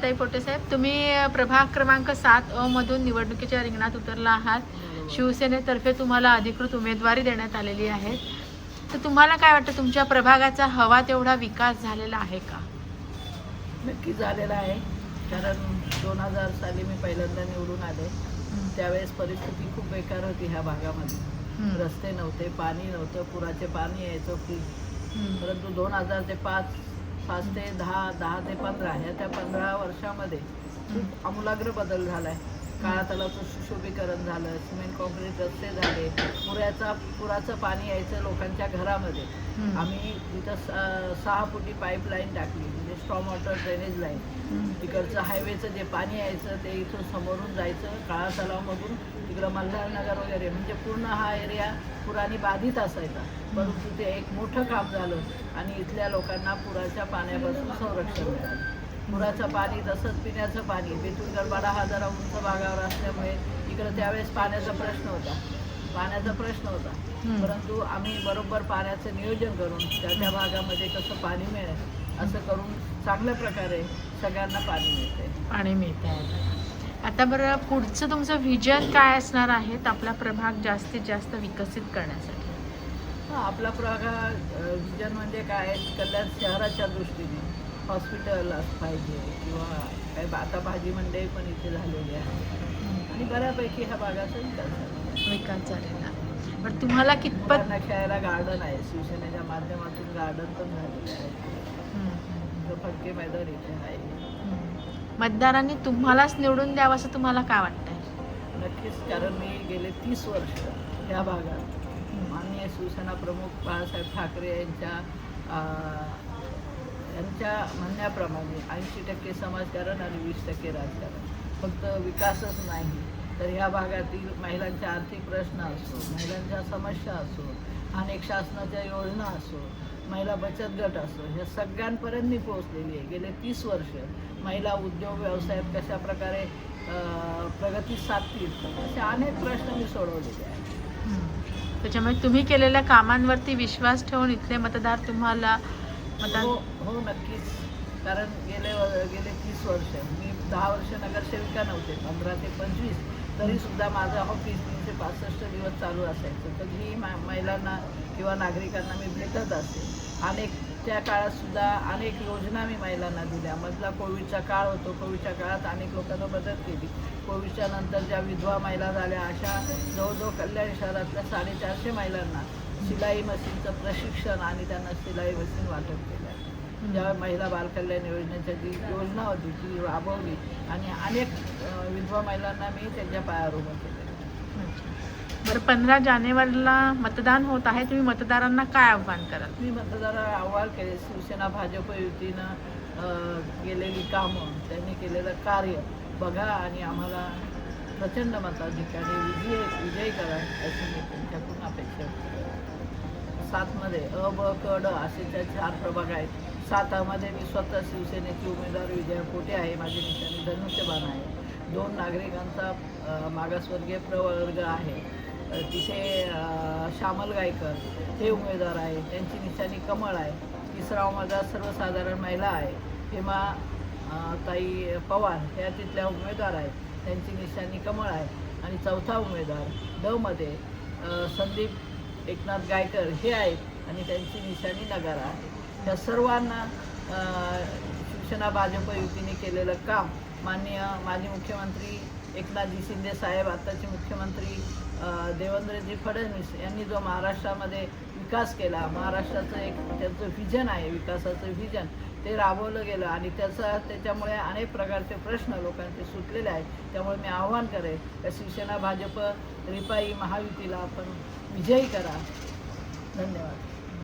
ताई पोटे साहेब, तुम्ही प्रभाग क्रमांक 7 मधून निवडणुकीच्या रिंगणात उतरला आहात. शिवसेनेतर्फे तुम्हाला अधिकृत उमेदवारी देण्यात आलेली आहे. तर तुम्हाला काय वाटतं, तुमच्या प्रभागाचा हवा तेवढा विकास झालेला आहे का? नक्की झालेला आहे. कारण 2000 साली मी पहिल्यांदा निवडून आले. त्यावेळेस परिस्थिती खूप बेकार होती ह्या भागामध्ये. रस्ते नव्हते, पाणी नव्हतं, पुराचे पाणी यायचं खूप. परंतु 2000 ते 5 ते 10 ते 15 ह्या त्या 15 वर्षामध्ये खूप आमूलाग्र बदल झाला आहे. काळा तलावाचं सुशोभीकरण झालं, सिमेंट कॉन्क्रीट रस्ते झाले, पुराचं पाणी यायचं लोकांच्या घरामध्ये. आम्ही तिथं 6 फुटी पाईपलाईन टाकली, म्हणजे स्ट्रॉम वॉटर ड्रेनेज लाईन. तिकडचं हायवेचं जे पाणी यायचं ते इथून समोरून जायचं काळा तलावामधून तिकडं मल्हारनगर वगैरे, म्हणजे पूर्ण हा एरिया पुराने बाधित असायचा. परंतु ते एक मोठं काम झालं आणि इथल्या लोकांना पुराच्या पाण्यापासून संरक्षण मिळालं. पुराचं पाणी तसंच पिण्याचं पाणी, बेतूल गडवाडा हा जरा उंच भागावर असल्यामुळे इकडं त्यावेळेस पाण्याचा प्रश्न होता. परंतु आम्ही बरोबर पाण्याचं नियोजन करून त्या भागामध्ये कसं पाणी मिळेल असं करून चांगल्या प्रकारे सगळ्यांना पाणी मिळते. आता बरं, पुढचं तुमचं व्हिजन काय असणार आहे आपला प्रभाग जास्तीत जास्त विकसित करण्यासाठी? आपला प्रभाग विजन म्हणजे काय, कल्याण शहराच्या दृष्टीने हॉस्पिटल पाहिजे किंवा काय, आता भाजी मंडई पण इथे झालेली आहे आणि बऱ्यापैकी ह्या भागाचा विकास झालेला. पण तुम्हाला कितपत खेळायला गार्डन आहे, शिवसेनेच्या माध्यमातून गार्डन पण झालेले आहे. फटके मैदान इथे आहे. मतदारांनी तुम्हालाच निवडून द्यावं असं तुम्हाला काय वाटतंय? नक्कीच, कारण मी गेले 30 वर्ष या भागात माननीय शिवसेना प्रमुख बाळासाहेब ठाकरे यांच्या म्हणण्याप्रमाणे 80% समाजकारण आणि 20% राजकारण. फक्त विकासच नाही तर ह्या भागातील महिलांचे आर्थिक प्रश्न असो, महिलांच्या समस्या असो, अनेक शासनाच्या योजना असो, महिला बचत गट असो, ह्या सगळ्यांपर्यंत मी पोहोचलेली आहे. गेले 30 वर्ष महिला उद्योग व्यवसायात कशा प्रकारे प्रगती साधतील असे अनेक प्रश्न मी सोडवलेले आहेत. त्याच्यामुळे तुम्ही केलेल्या कामांवरती विश्वास ठेवून इथले मतदार तुम्हाला हो नक्कीच. कारण गेले 30 वर्ष मी 10 वर्ष नगरसेविका नव्हते, 15 ते 25, तरीसुद्धा माझं ऑफिस 365 दिवस चालू असायचं. कधीही महिलांना किंवा नागरिकांना मी भेटत असते. त्या काळातसुद्धा अनेक योजना मी महिलांना दिल्या. मधला कोविडचा काळ होतो, कोविडच्या काळात अनेक लोकांना मदत केली. कोविडच्या नंतर ज्या विधवा महिला झाल्या अशा जवळजवळ कल्याण शहरातल्या 450 महिलांना शिलाई मशीनचं प्रशिक्षण आणि त्यांना शिलाई मशीन वाटप केलं. ज्या महिला बालकल्याण योजनेच्या जी योजना होती ती राबवली आणि अनेक विधवा महिलांना मी त्यांच्या पायावर उभं केलं. बरं, 15 जानेवारीला मतदान होत आहे, तुम्ही मतदारांना काय आव्हान कराल? मी मतदारांना आव्हान केले, शिवसेना भाजप युतीनं केलेली कामं, त्यांनी केलेलं कार्य बघा आणि आम्हाला प्रचंड मताधिक्याने विजयी करा अशी मी त्यांच्याकडून अपेक्षा करतो. 7मध्ये अ, ब, क, ड असे त्या 4 प्रभाग आहेत. 7मध्ये मी स्वतः शिवसेनेची उमेदवार विजया पोटे आहे. माझी निशाणी धनुष्यबाण आहे. 2 नागरिकांचा मागासवर्गीय प्रवर्ग आहे. तिथे श्यामल गायकर हे उमेदवार आहे, त्यांची निशाणी कमळ आहे. 3रा उमेदवार सर्वसाधारण महिला आहे, हेमा ताई पवार ह्या तिथल्या उमेदवार आहेत, त्यांची निशाणी कमळ आहे. आणि 4था उमेदवार ड मध्ये संदीप एकनाथ गायकर हे आहेत आणि त्यांची निशाणी नगारा आहे. त्या सर्वांना शिवसेना भाजप युतीने केलेलं काम माननीय माजी मुख्यमंत्री एकनाथजी शिंदे साहेब, आत्ताचे मुख्यमंत्री देवेंद्रजी फडणवीस यांनी जो महाराष्ट्रामध्ये विकास केला, महाराष्ट्राचं एक त्यांचं व्हिजन आहे, विकासाचं व्हिजन, ते राबवलं गेलं आणि त्याच्यामुळे अनेक प्रकारचे प्रश्न लोकांचे सुटलेले आहेत. त्यामुळे मी आव्हान करेन की शिवसेना भाजप रिपाई महायुतीला आपण विजयी करा. धन्यवाद.